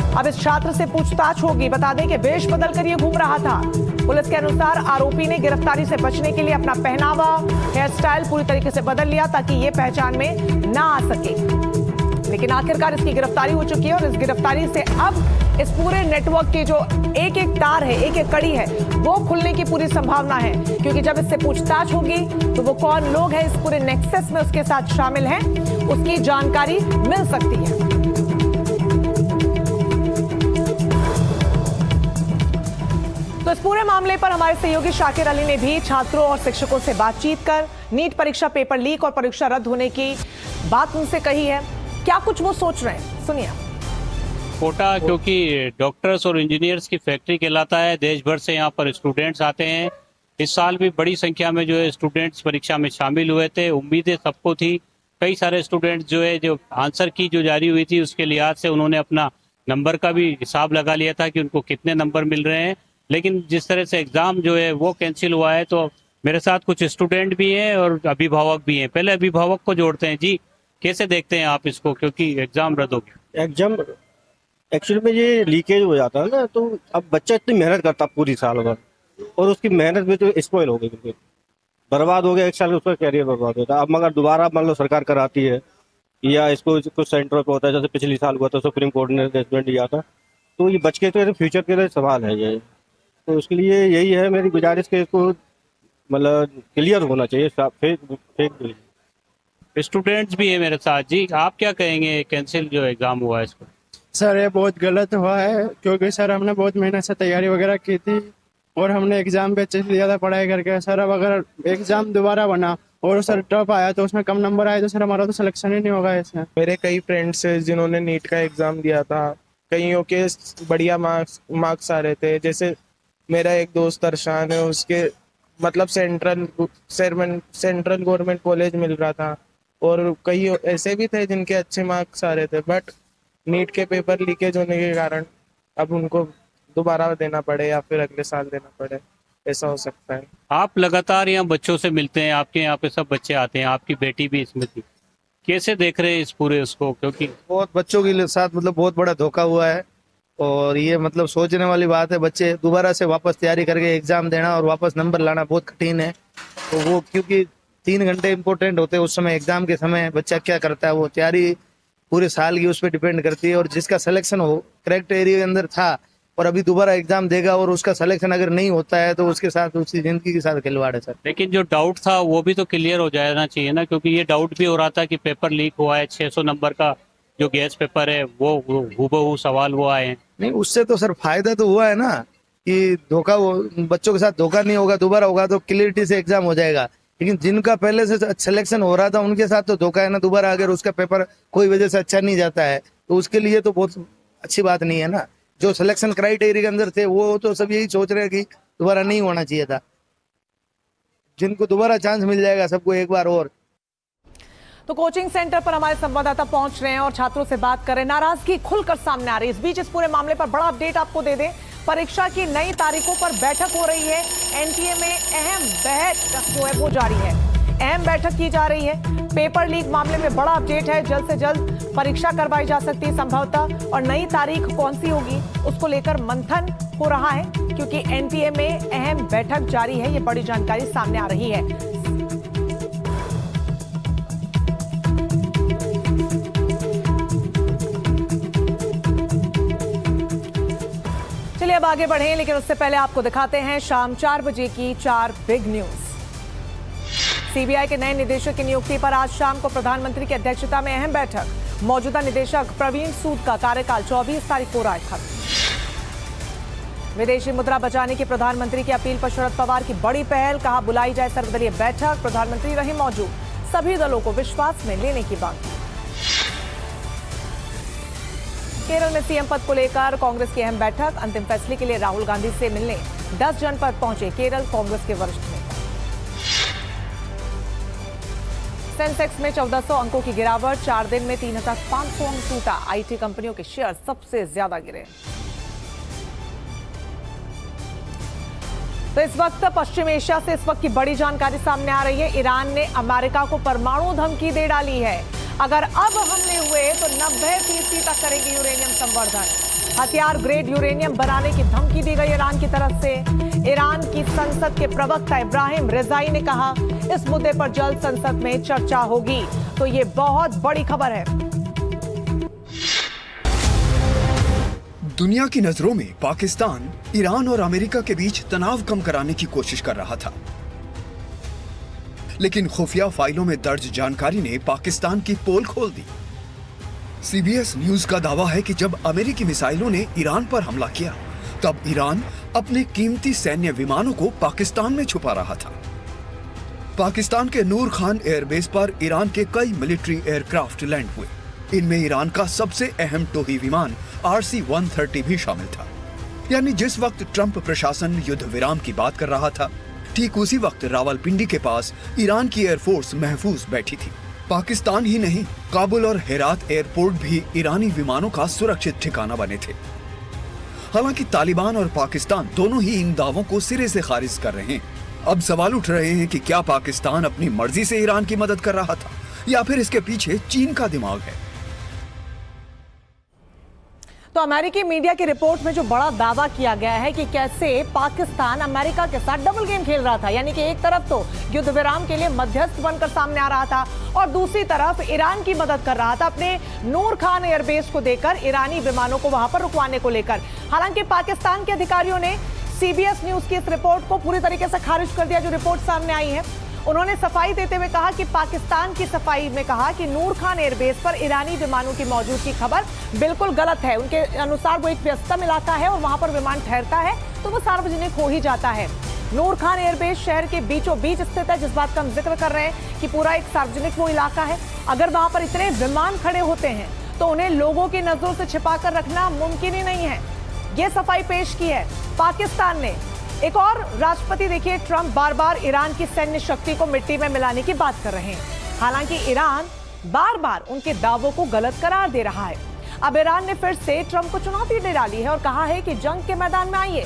अब इस छात्र से पूछताछ होगी। बता दें कि वेश बदलकर ये घूम रहा था। पुलिस के अनुसार आरोपी ने गिरफ्तारी से बचने के लिए अपना पहनावा, हेयर स्टाइल पूरी तरीके से बदल लिया ताकि ये पहचान में ना आ सके। लेकिन आखिरकार इसकी गिरफ्तारी हो चुकी है और इस गिरफ्तारी से अब इस पूरे नेटवर्क की जो एक एक तार है, एक एक कड़ी है, वो खुलने की पूरी संभावना है। क्योंकि जब इससे पूछताछ होगी तो वो कौन लोग हैं इस पूरे नेक्सस में उसके साथ शामिल हैं, उसकी जानकारी मिल सकती है। तो इस पूरे मामले पर हमारे सहयोगी शाकिर अली ने भी छात्रों और शिक्षकों से बातचीत कर नीट परीक्षा पेपर लीक और परीक्षा रद्द होने की बात उनसे कही है। क्या कुछ वो सोच रहे हैं, सुनिए। कोटा क्योंकि डॉक्टर्स और इंजीनियर्स की फैक्ट्री कहलाता है, देश भर से यहाँ पर स्टूडेंट्स आते हैं। इस साल भी बड़ी संख्या में जो है स्टूडेंट्स परीक्षा में शामिल हुए थे। उम्मीदें सबको थी। कई सारे स्टूडेंट्स जो है जो आंसर की जो जारी हुई थी उसके लिहाज से उन्होंने अपना नंबर का भी हिसाब लगा लिया था कि उनको कितने नंबर मिल रहे हैं। लेकिन जिस तरह से एग्ज़ाम जो है वो कैंसिल हुआ है, तो मेरे साथ कुछ स्टूडेंट भी हैं और अभिभावक भी हैं। पहले अभिभावक को जोड़ते हैं। जी, कैसे देखते हैं आप इसको, क्योंकि एग्ज़ाम रद्द हो गया? एग्जाम एक्चुअली में ये लीकेज हो जाता है ना, तो अब बच्चा इतनी मेहनत करता पूरी साल भर और उसकी मेहनत में तो स्पॉइल हो गई, बिल्कुल बर्बाद हो गया। एक साल उसका कैरियर बर्बाद होता है। अब मगर दोबारा मान लो सरकार कराती है या इसको कुछ सेंटर पे होता है, जैसे पिछले साल हुआ था, सुप्रीम कोर्ट ने जजमेंट दिया था, तो ये बच के तो फ्यूचर के लिए सवाल है ये। तो उसके लिए यही है मेरी गुजारिश कि इसको मतलब क्लियर होना चाहिए। फेक स्टूडेंट्स भी है मेरे साथ। जी, आप क्या कहेंगे कैंसिल जो एग्ज़ाम हुआ है इसको? सर ये बहुत गलत हुआ है, क्योंकि सर हमने बहुत मेहनत से तैयारी वगैरह की थी और हमने एग्ज़ाम पे अच्छे से दिया था पढ़ाई करके। सर अब अगर एग्ज़ाम दोबारा बना और सर टफ आया तो उसमें कम नंबर आए तो सर हमारा तो सिलेक्शन ही नहीं होगा इसमें। मेरे कई फ्रेंड्स हैं जिन्होंने नीट का एग्ज़ाम दिया था, कईयों के बढ़िया मार्क्स आ रहे थे। जैसे मेरा एक दोस्त अरशान है, उसके मतलब सेंट्रल गवर्नमेंट कॉलेज मिल रहा था और कई ऐसे भी थे जिनके अच्छे मार्क्स आ रहे थे, बट नीट के पेपर लीकेज होने के कारण अब उनको दोबारा देना पड़े या फिर अगले साल देना पड़े। ऐसा हो सकता है। आप लगातार यहाँ बच्चों से मिलते हैं, आपके यहाँ पे सब बच्चे आते हैं, आपकी बेटी भी इसमें थी, कैसे देख रहे हैं इस पूरे उसको? क्योंकि बहुत बच्चों के साथ मतलब बहुत बड़ा धोखा हुआ है और ये मतलब सोचने वाली बात है। बच्चे दोबारा से वापस तैयारी करके एग्जाम देना और वापस नंबर लाना बहुत कठिन है। तो वो क्योंकि 3 घंटे इम्पोर्टेंट होते हैं उस समय, एग्जाम के समय बच्चा क्या करता है, वो तैयारी पूरे साल की उस पर डिपेंड करती है। और जिसका सिलेक्शन हो करेक्ट एरिया के अंदर था और अभी दोबारा एग्जाम देगा और उसका सिलेक्शन अगर नहीं होता है तो उसके साथ उसकी जिंदगी के साथ खिलवाड़ है सर। लेकिन जो डाउट था वो भी तो क्लियर हो जाना चाहिए ना, क्योंकि ये डाउट भी हो रहा था कि पेपर लीक हुआ है, 600 नंबर का जो गैस पेपर है वो हूबहू सवाल वो आए हैं। नहीं, उससे तो सर फायदा तो हुआ है ना कि धोखा, बच्चों के साथ धोखा नहीं होगा, दोबारा होगा तो क्लियरिटी से एग्जाम हो जाएगा। लेकिन जिनका पहले से सिलेक्शन हो रहा था उनके साथ तो धोखा है ना। दोबारा अगर उसका पेपर कोई वजह से अच्छा नहीं जाता है तो उसके लिए तो बहुत अच्छी बात नहीं है ना। जो सिलेक्शन क्राइटेरिया के अंदर थे वो तो सब यही सोच रहे हैं कि दोबारा नहीं होना चाहिए था। जिनको दोबारा चांस मिल जाएगा सबको एक बार और। तो कोचिंग सेंटर पर हमारे संवाददाता पहुंच रहे हैं और छात्रों से बात कर रहे हैं। नाराजगी खुलकर सामने आ रही है। इस बीच इस पूरे मामले पर बड़ा अपडेट आपको दे दें। परीक्षा की नई तारीखों पर बैठक हो रही है। एनटीए में अहम बैठक जो है वो जारी है, अहम बैठक की जा रही है। पेपर लीक मामले में बड़ा अपडेट है। जल्द से जल्द परीक्षा करवाई जा सकती है संभवतः, और नई तारीख कौन सी होगी उसको लेकर मंथन हो रहा है, क्योंकि एनटीए में अहम बैठक जारी है। ये बड़ी जानकारी सामने आ रही है। चलिए अब आगे बढ़ें, लेकिन उससे पहले आपको दिखाते हैं शाम 4 बजे की 4 बिग न्यूज। सीबीआई के नए निदेशक की नियुक्ति पर आज शाम को प्रधानमंत्री की अध्यक्षता में अहम बैठक। मौजूदा निदेशक प्रवीण सूद का कार्यकाल 24 तारीख को रहा खत्म। विदेशी मुद्रा बचाने की प्रधानमंत्री की अपील पर शरद पवार की बड़ी पहल, कहा बुलाई जाए सर्वदलीय बैठक, प्रधानमंत्री रहे मौजूद, सभी दलों को विश्वास में लेने की बात। केरल में सीएम पद को लेकर कांग्रेस की अहम बैठक, अंतिम फैसले के लिए राहुल गांधी से मिलने 10 जनपद पहुंचे केरल कांग्रेस के वरिष्ठ नेता। सेंसेक्स में 1400 अंकों की गिरावट, 4 दिन में 3500 अंक टूटा। आईटी कंपनियों के शेयर सबसे ज्यादा गिरे। तो इस वक्त पश्चिम एशिया से इस वक्त की बड़ी जानकारी सामने आ रही है। ईरान ने अमेरिका को परमाणु धमकी दे डाली है। अगर अब हमले हुए तो 90% तक करेंगे यूरेनियम संवर्धन। हथियार ग्रेड यूरेनियम बनाने की धमकी दी गई ईरान की तरफ से। ईरान की संसद के प्रवक्ता इब्राहिम रेजाई ने कहा इस मुद्दे पर जल्द संसद में चर्चा होगी। तो ये बहुत बड़ी खबर है। दुनिया की नजरों में पाकिस्तान ईरान और अमेरिका के बीच तनाव कम कराने की कोशिश कर रहा था, लेकिन खुफिया फाइलों में दर्ज जानकारी ने पाकिस्तान की पोल खोल दी। सीबीएस न्यूज का दावा है कि जब अमेरिकी मिसाइलों ने ईरान पर हमला किया तब ईरान अपने कीमती सैन्य विमानों को पाकिस्तान में छुपा रहा था। पाकिस्तान के नूर खान एयरबेस पर ईरान के कई मिलिट्री एयरक्राफ्ट लैंड हुए। इनमें ईरान का सबसे अहम टोही विमान RC-130 भी शामिल था। यानी जिस वक्त ट्रंप प्रशासन युद्ध विराम की बात कर रहा था, ठीक उसी वक्त रावलपिंडी के पास ईरान की एयरफोर्स महफूज बैठी थी। पाकिस्तान ही नहीं, काबुल और हेरात एयरपोर्ट भी ईरानी विमानों का सुरक्षित ठिकाना बने थे। हालांकि तालिबान और पाकिस्तान दोनों ही इन दावों को सिरे से खारिज कर रहे हैं। अब सवाल उठ रहे हैं कि क्या पाकिस्तान अपनी मर्जी से ईरान की मदद कर रहा था या फिर इसके पीछे चीन का दिमाग है। तो अमेरिकी मीडिया की रिपोर्ट में जो बड़ा दावा किया गया है कि कैसे पाकिस्तान अमेरिका के साथ डबल गेम खेल रहा था, यानी कि एक तरफ तो युद्ध विराम के लिए मध्यस्थ बनकर सामने आ रहा था और दूसरी तरफ ईरान की मदद कर रहा था अपने नूर खान एयरबेस को देकर ईरानी विमानों को वहां पर रुकवाने को लेकर। हालांकि पाकिस्तान के अधिकारियों ने सीबीएस न्यूज की इस रिपोर्ट को पूरी तरीके से खारिज कर दिया, जो रिपोर्ट सामने आई है। उन्होंने सफाई देते हुए कहा कि पाकिस्तान की सफाई में कहा कि नूर खान एयरबेस पर ईरानी विमानों की मौजूदगी खबर बिल्कुल गलत है। उनके अनुसार वो एक व्यस्तम इलाका है और वहां पर विमान ठहरता है तो वो सार्वजनिक हो ही जाता है। नूर खान एयरबेस शहर के बीचों बीच स्थित है, जिस बात का हम जिक्र कर रहे हैं कि पूरा एक सार्वजनिक वो इलाका है। अगर वहां पर इतने विमान खड़े होते हैं तो उन्हें लोगों की नजरों से छिपा कर रखना मुमकिन ही नहीं है। ये सफाई पेश की है पाकिस्तान ने। एक और राष्ट्रपति देखिए, ट्रंप बार बार ईरान की सैन्य शक्ति को मिट्टी में मिलाने की बात कर रहे हैं। हालांकि ईरान बार बार उनके दावों को गलत करार दे रहा है। अब ईरान ने फिर से ट्रंप को चुनौती दे डाली है और कहा है कि जंग के मैदान में आइए,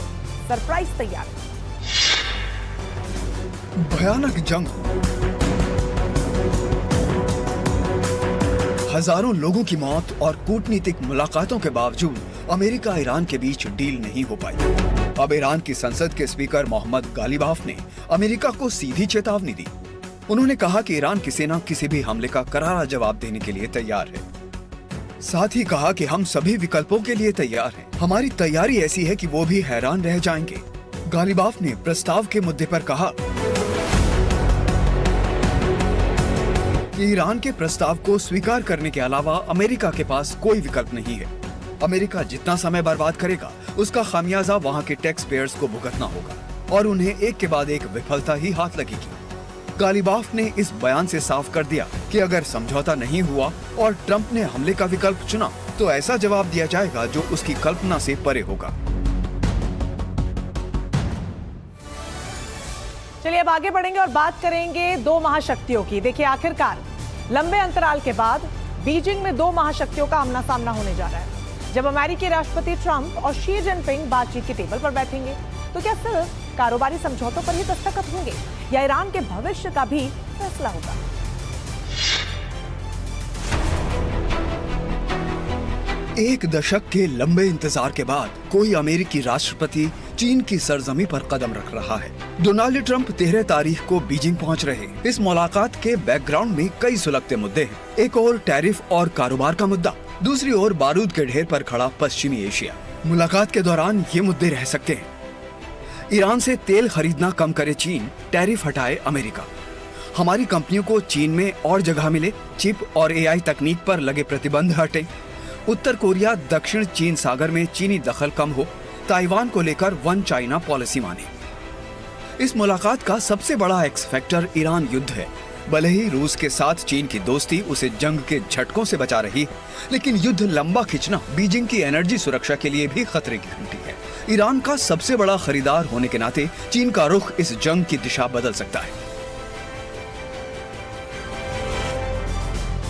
सरप्राइज तैयार। भयानक जंग, हजारों लोगों की मौत और कूटनीतिक मुलाकातों के बावजूद अमेरिका ईरान के बीच डील नहीं हो पाई। अब ईरान की संसद के स्पीकर मोहम्मद गालिबाफ ने अमेरिका को सीधी चेतावनी दी। उन्होंने कहा कि ईरान की सेना किसी भी हमले का करारा जवाब देने के लिए तैयार है। साथ ही कहा कि हम सभी विकल्पों के लिए तैयार हैं। हमारी तैयारी ऐसी है कि वो भी हैरान रह जाएंगे। गालिबाफ ने प्रस्ताव के मुद्दे पर कहा कि ईरान के प्रस्ताव को स्वीकार करने के अलावा अमेरिका के पास कोई विकल्प नहीं है। अमेरिका जितना समय बर्बाद करेगा उसका खामियाजा वहां के टैक्स पेयर्स को भुगतना होगा और उन्हें एक के बाद एक विफलता ही हाथ लगेगी। गालिबाफ ने इस बयान से साफ कर दिया कि अगर समझौता नहीं हुआ और ट्रंप ने हमले का विकल्प चुना तो ऐसा जवाब दिया जाएगा जो उसकी कल्पना से परे होगा। चलिए अब आगे बढ़ेंगे और बात करेंगे दो महाशक्तियों की। देखिए, आखिरकार लंबे अंतराल के बाद बीजिंग में दो महाशक्तियों का आमना सामना होने जा रहा है। जब अमेरिकी राष्ट्रपति ट्रंप और शी जिनपिंग बातचीत की टेबल पर बैठेंगे तो क्या सिर्फ कारोबारी समझौतों पर ही दस्तखत होंगे या ईरान के भविष्य का भी फैसला होगा? एक दशक के लंबे इंतजार के बाद कोई अमेरिकी राष्ट्रपति चीन की सरजमी पर कदम रख रहा है। डोनाल्ड ट्रंप 13 तारीख को बीजिंग पहुंच रहे हैं। इस मुलाकात के बैकग्राउंड में कई सुलगते मुद्दे हैं। एक और टैरिफ और कारोबार का मुद्दा, दूसरी ओर बारूद के ढेर पर खड़ा पश्चिमी एशिया। मुलाकात के दौरान ये मुद्दे रह सकते हैं। ईरान से तेल खरीदना कम करे चीन, टैरिफ हटाए अमेरिका। हमारी कंपनियों को चीन में और जगह मिले, चिप और एआई तकनीक पर लगे प्रतिबंध हटे। उत्तर कोरिया दक्षिण चीन सागर में चीनी दखल कम हो, ताइवान को लेकर वन चाइना पॉलिसी माने। इस मुलाकात का सबसे बड़ा एक्स फैक्टर ईरान युद्ध है। भले ही रूस के साथ चीन की दोस्ती उसे जंग के झटकों से बचा रही है, लेकिन युद्ध लंबा खिंचना बीजिंग की एनर्जी सुरक्षा के लिए भी खतरे की घंटी है। ईरान का सबसे बड़ा खरीदार होने के नाते चीन का रुख इस जंग की दिशा बदल सकता है।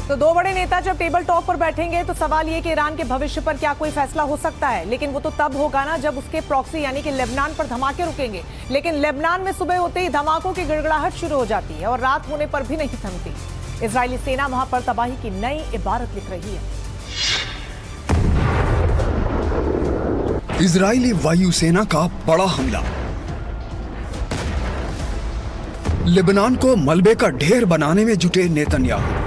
तो दो बड़े नेता जब टेबल टॉक पर बैठेंगे तो सवाल ये कि ईरान के भविष्य पर क्या कोई फैसला हो सकता है, लेकिन वो तो तब होगा ना जब उसके प्रॉक्सी यानी कि लेबनान पर धमाके रुकेंगे। लेकिन लेबनान में सुबह होते ही धमाकों की गिड़गिड़ाहट शुरू हो जाती है और रात होने पर भी नहीं थमती। इजरायली सेना वहां पर तबाही की नई इबारत लिख रही है। इजरायली वायुसेना का बड़ा हमला, लेबनान को मलबे का ढेर बनाने में जुटे नेतन्याहू।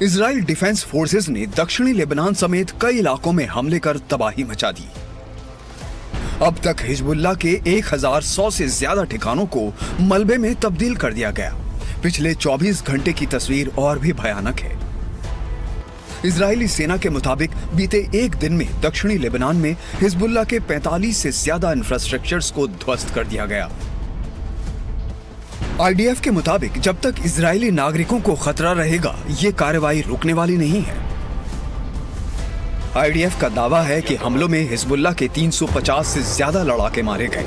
इजराइल डिफेंस फोर्सेस ने दक्षिणी लेबनान समेत कई इलाकों में हमले कर तबाही मचा दी। अब तक हिजबुल्लाह के 1100 से ज्यादा ठिकानों को मलबे में तब्दील कर दिया गया। पिछले 24 घंटे की तस्वीर और भी भयानक है। इजरायली सेना के मुताबिक बीते एक दिन में दक्षिणी लेबनान में हिजबुल्लाह के 45 से ज्यादा इंफ्रास्ट्रक्चर्स को ध्वस्त कर दिया गया। आईडीएफ के मुताबिक जब तक इजरायली नागरिकों को खतरा रहेगा, ये कार्रवाई रुकने वाली नहीं है। आईडीएफ का दावा है कि हमलों में हिजबुल्लाह के 350 से ज्यादा लड़ाके मारे गए।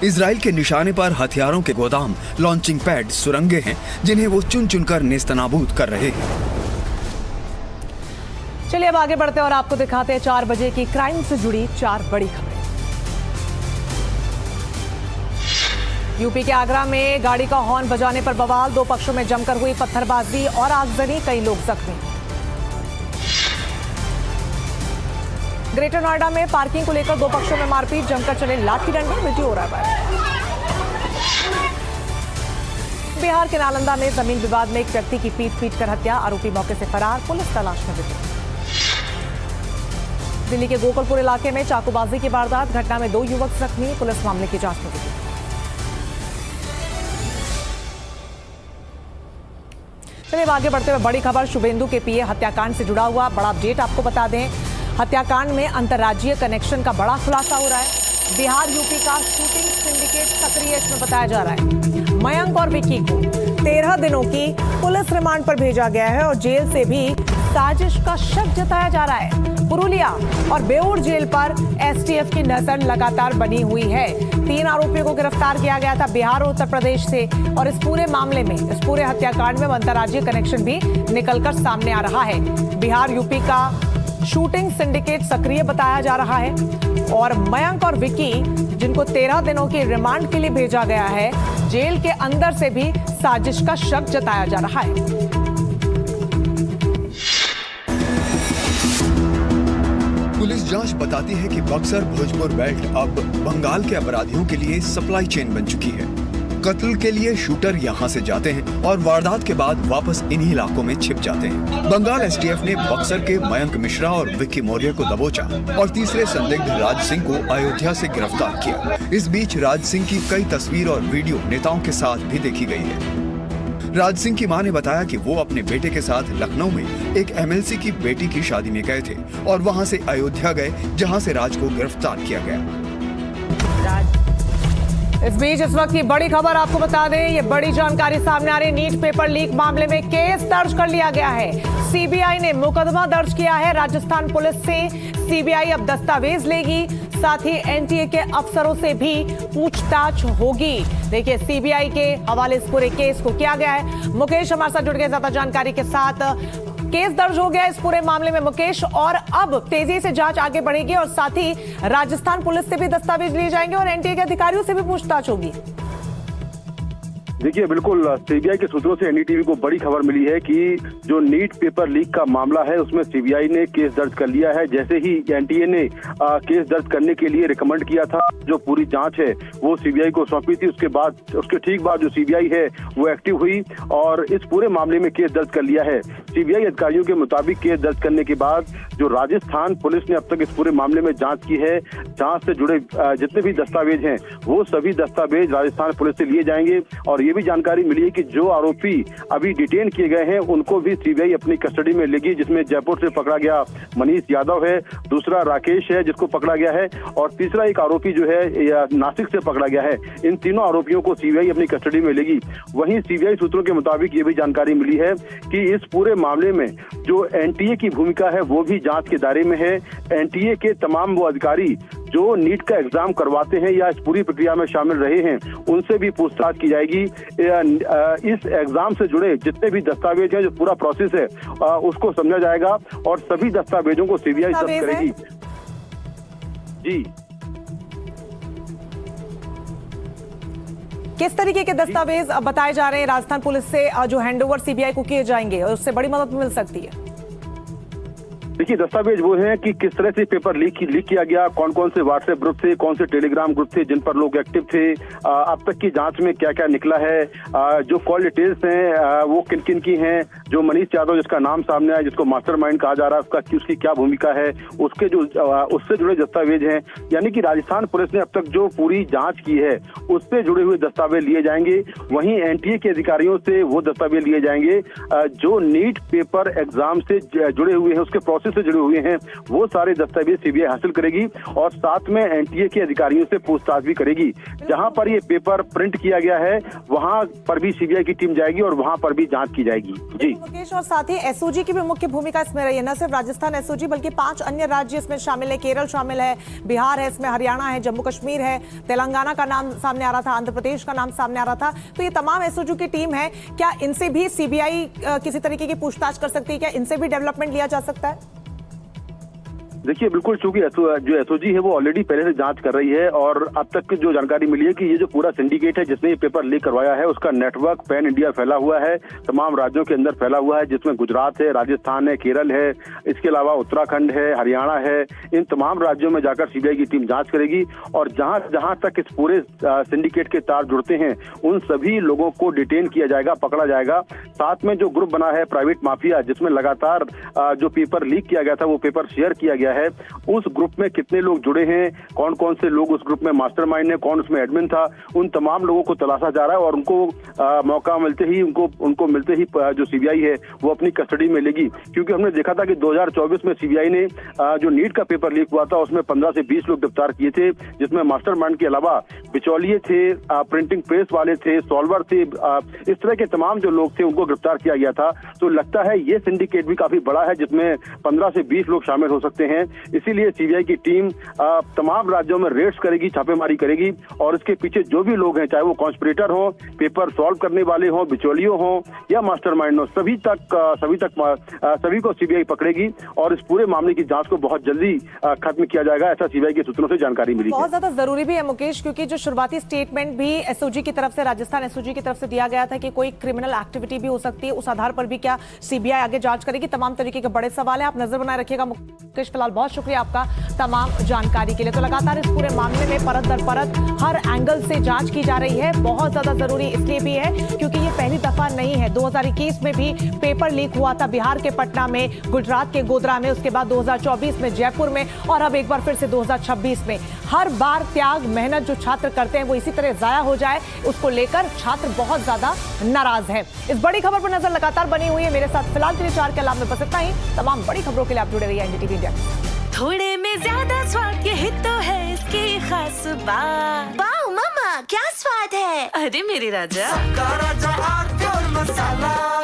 इजराइल के निशाने पर हथियारों के गोदाम, लॉन्चिंग पैड, सुरंगें हैं जिन्हें वो चुन चुनकर नेस्तनाबूद कर रहे हैं। चलिए अब आगे बढ़ते और आपको दिखाते हैं 4 बजे की क्राइम से जुड़ी 4 बड़ी खबरें। यूपी के आगरा में गाड़ी का हॉर्न बजाने पर बवाल, 2 पक्षों में जमकर हुई पत्थरबाजी और आगजनी, कई लोग जख्मी। ग्रेटर नोएडा में पार्किंग को लेकर 2 पक्षों में मारपीट, जमकर चले लाठी डंडे, वीडियो हो रहा है। बिहार के नालंदा में जमीन विवाद में एक व्यक्ति की पीट कर हत्या, आरोपी मौके से फरार, पुलिस तलाश में जुटी। दिल्ली के गोकुलपुर इलाके में चाकूबाजी की वारदात, घटना में 2 युवक जख्मी, पुलिस मामले की जांच में जुटी। चलिए आगे बढ़ते हुए बड़ी खबर, शुभेंदु के पीए हत्याकांड से जुड़ा हुआ बड़ा अपडेट आपको बता दें। हत्याकांड में अंतर्राज्यीय कनेक्शन का बड़ा खुलासा हो रहा है। बिहार यूपी का शूटिंग सिंडिकेट सक्रिय इसमें बताया जा रहा है। मयंक और विक्की को 13 दिनों की पुलिस रिमांड पर भेजा गया है और जेल से भी साजिश का शक जताया जा रहा है। पुरुलिया और बेऊर जेल पर एसटीएफ की नजर लगातार बनी हुई है। 3 आरोपियों को गिरफ्तार किया गया था बिहार और उत्तर प्रदेश से और इस पूरे मामले में, इस पूरे हत्याकांड में अंतर्राज्यीय कनेक्शन भी निकलकर सामने आ रहा है। बिहार यूपी का शूटिंग सिंडिकेट सक्रिय बताया जा रहा है। और मयंक और विकी, जिनको 13 दिनों की रिमांड के लिए भेजा गया है, जेल के अंदर से भी साजिश का शक जताया जा रहा है। पुलिस जांच बताती है कि बक्सर भोजपुर बेल्ट अब बंगाल के अपराधियों के लिए सप्लाई चेन बन चुकी है। कत्ल के लिए शूटर यहां से जाते हैं और वारदात के बाद वापस इन्हीं इलाकों में छिप जाते हैं। बंगाल एसटीएफ ने बक्सर के मयंक मिश्रा और विक्की मौर्य को दबोचा और तीसरे संदिग्ध राज सिंह को अयोध्या से गिरफ्तार किया। इस बीच राज सिंह की कई तस्वीर और वीडियो नेताओं के साथ भी देखी गई है। राज सिंह की मां ने बताया कि वो अपने बेटे के साथ लखनऊ में एक एमएलसी की बेटी की शादी में गए थे और वहां से अयोध्या गए, जहां से राज को गिरफ्तार किया गया। इस बीच इस वक्त की बड़ी खबर आपको बता दें, ये बड़ी जानकारी सामने आ रही। नीट पेपर लीक मामले में केस दर्ज कर लिया गया है। सीबीआई ने मुकदमा दर्ज किया है। राजस्थान पुलिस से सीबीआई अब दस्तावेज लेगी, साथ ही एनटीए के अफसरों से भी पूछताछ होगी। देखिए, सीबीआई के हवाले इस पूरे केस को किया गया है। मुकेश हमारे साथ जुड़ गए ज्यादा जानकारी के साथ। केस दर्ज हो गया इस पूरे मामले में मुकेश, और अब तेजी से जांच आगे बढ़ेगी और साथ ही राजस्थान पुलिस से भी दस्तावेज लिए जाएंगे और एनटीए के अधिकारियों से भी पूछताछ होगी। देखिए, बिल्कुल सीबीआई के सूत्रों से एनडीटीवी को बड़ी खबर मिली है कि जो नीट पेपर लीक का मामला है उसमें सीबीआई ने केस दर्ज कर लिया है। जैसे ही एनटीए ने केस दर्ज करने के लिए रिकमेंड किया था, जो पूरी जांच है वो सीबीआई को सौंपी थी, उसके ठीक बाद जो सीबीआई है वो एक्टिव हुई और इस पूरे मामले में केस दर्ज कर लिया है। सीबीआई अधिकारियों के मुताबिक केस दर्ज करने के बाद जो राजस्थान पुलिस ने अब तक इस पूरे मामले में जांच की है, जांच से जुड़े जितने भी दस्तावेज हैं वो सभी दस्तावेज राजस्थान पुलिस से लिए जाएंगे। और ये भी जानकारी मिली है कि जो आरोपी अभी डिटेन किए गए हैं उनको भी सीबीआई अपनी कस्टडी में लेगी, जिसमें जयपुर से पकड़ा गया मनीष यादव है, दूसरा राकेश है जिसको पकड़ा गया है, और तीसरा एक आरोपी जो है नासिक से पकड़ा गया है। इन तीनों आरोपियों को सीबीआई अपनी कस्टडी में लेगी। वहीं सीबीआई सूत्रों के मुताबिक ये भी जानकारी मिली है कि इस पूरे मामले में जो एनटीए की भूमिका है वो भी जांच के दायरे में है। एनटीए के तमाम वो अधिकारी जो नीट का एग्जाम करवाते हैं या इस पूरी प्रक्रिया में शामिल रहे हैं उनसे भी पूछताछ की जाएगी। इस एग्जाम से जुड़े जितने भी दस्तावेज हैं, जो पूरा प्रोसेस है उसको समझा जाएगा और सभी दस्तावेजों को सीबीआई जब्त करेगी। जी, किस तरीके के दस्तावेज बताए जा रहे हैं राजस्थान पुलिस से जो हैंडओवर सीबीआई को किए जाएंगे और उससे बड़ी मदद मिल सकती है? देखिए, दस्तावेज वो हैं कि किस तरह से पेपर लीक किया गया, कौन कौन से व्हाट्सएप ग्रुप थे, कौन से टेलीग्राम ग्रुप थे जिन पर लोग एक्टिव थे, अब तक की जांच में क्या क्या निकला है, जो कॉल डिटेल्स हैं वो किन किन की हैं, जो मनीष यादव जिसका नाम सामने आया, जिसको मास्टरमाइंड कहा जा रहा है, उसकी क्या भूमिका है, उसके जो उससे जुड़े दस्तावेज हैं। यानी कि राजस्थान पुलिस ने अब तक जो पूरी जांच की है उससे जुड़े हुए दस्तावेज लिए जाएंगे। वहीं एनटीए के अधिकारियों से वो दस्तावेज लिए जाएंगे जो नीट पेपर एग्जाम से जुड़े हुए हैं, उसके प्रोसेस से जुड़े हुए हैं, वो सारे दस्तावेज सीबीआई हासिल करेगी और साथ में एनटीए के अधिकारियों से पूछताछ भी करेगी। जहां पर ये पेपर प्रिंट किया गया है वहां पर भी सीबीआई की टीम जाएगी और वहां पर भी जांच की जाएगी। जी मुकेश, और साथ ही एसओजी की भी मुख्य भूमिका इसमें रही है। न सिर्फ राजस्थान एसओजी बल्कि 5 अन्य राज्य इसमें शामिल है। केरल शामिल है, बिहार है, इसमें हरियाणा है, जम्मू कश्मीर है, तेलंगाना का नाम सामने आ रहा था, आंध्र प्रदेश का नाम सामने आ रहा था। तो ये तमाम एसओजी की टीम है, क्या इनसे भी सीबीआई किसी तरीके की पूछताछ कर सकती है? क्या इनसे भी डेवलपमेंट लिया जा सकता है? देखिए, बिल्कुल, चूंकि जो एसओजी है वो ऑलरेडी पहले से जांच कर रही है और अब तक की जो जानकारी मिली है कि ये जो पूरा सिंडिकेट है जिसने ये पेपर लीक करवाया है उसका नेटवर्क पैन इंडिया फैला हुआ है, तमाम राज्यों के अंदर फैला हुआ है, जिसमें गुजरात है, राजस्थान है, केरल है, इसके अलावा उत्तराखंड है, हरियाणा है। इन तमाम राज्यों में जाकर सीबीआई की टीम जांच करेगी और जहां जहां तक इस पूरे सिंडिकेट के तार जुड़ते हैं उन सभी लोगों को डिटेन किया जाएगा, पकड़ा जाएगा। साथ में जो ग्रुप बना है प्राइवेट माफिया, जिसमें लगातार जो पेपर लीक किया गया था वो पेपर शेयर किया गया है, उस ग्रुप में कितने लोग जुड़े हैं, कौन कौन से लोग उस ग्रुप में मास्टरमाइंड है, कौन उसमें एडमिन था, उन तमाम लोगों को तलाशा जा रहा है और उनको मौका मिलते ही जो सीबीआई है वो अपनी कस्टडी में लेगी। क्योंकि हमने देखा था कि 2024 में सीबीआई ने जो नीट का पेपर लीक हुआ था उसमें 15 से 20 लोग गिरफ्तार किए थे, जिसमें मास्टरमाइंड के अलावा बिचौलिए थे, प्रिंटिंग प्रेस वाले थे, सॉल्वर थे, इस तरह के तमाम जो लोग थे उनको गिरफ्तार किया गया था। तो लगता है ये सिंडिकेट भी काफी बड़ा है जिसमें 15 से 20 लोग शामिल हो सकते हैं। इसीलिए सीबीआई की टीम तमाम राज्यों में रेड्स करेगी, छापेमारी करेगी और इसके पीछे जो भी लोग हैं, चाहे वो कॉन्स्पिरेटर हो, पेपर सॉल्व करने वाले हों, बिचौलियों हों या मास्टरमाइंड हो, सभी को सीबीआई पकड़ेगी और इस पूरे मामले की जांच को बहुत जल्दी खत्म किया जाएगा, ऐसा सीबीआई के सूत्रों से जानकारी मिली है। बहुत ज्यादा जरूरी भी है मुकेश, क्योंकि जो शुरुआती स्टेटमेंट भी एसओजी की तरफ से, राजस्थान एसओजी की तरफ से दिया गया था कि कोई क्रिमिनल एक्टिविटी भी हो सकती है, उस आधार पर भी क्या सीबीआई आगे जांच करेगी, तमाम तरीके के बड़े सवाल है। आप नजर बनाए रखिएगा मुकेश। फिलहाल बहुत शुक्रिया आपका तमाम जानकारी के लिए। तो लगातार इस पूरे मामले में परत दर परत हर एंगल से जांच की जा रही है। बहुत ज्यादा जरूरी इसलिए भी है क्योंकि ये पहली दफा नहीं है। 2021 में भी पेपर लीक हुआ था, बिहार के पटना में, गुजरात के गोधरा में, उसके बाद 2024 में जयपुर में और अब एक बार फिर से 2026 में। हर बार त्याग मेहनत जो छात्र करते हैं वो इसी तरह जाया हो जाए, उसको लेकर छात्र बहुत ज्यादा नाराज है। इस बड़ी खबर पर नजर लगातार बनी हुई है मेरे साथ। फिलहाल के लिए 4 के अलावा में बस इतना ही। तमाम बड़ी खबरों के लिए आप जुड़े रहिए एनडीटीवी इंडिया। थोड़े में ज्यादा स्वाद, यही तो है इसकी खास बात। वाओ मम्मा, क्या स्वाद है। अरे मेरे राजा, मसाला।